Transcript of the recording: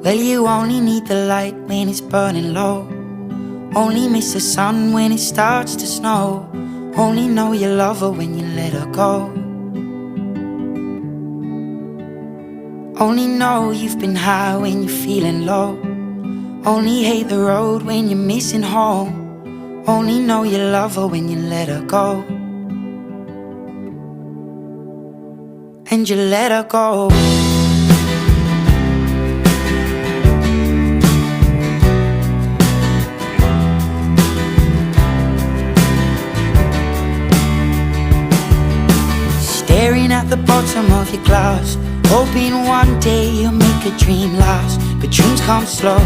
Well, you only need the light when it's burning low. Only miss the sun when it starts to snow. Only know you love her when you let her go. Only know you've been high when you're feeling low. Only hate the road when you're missing home. Only know you love her when you let her go. And you let her go. Staring at the bottom of your glass, hoping one day you'll make a dream last. But dreams come slow.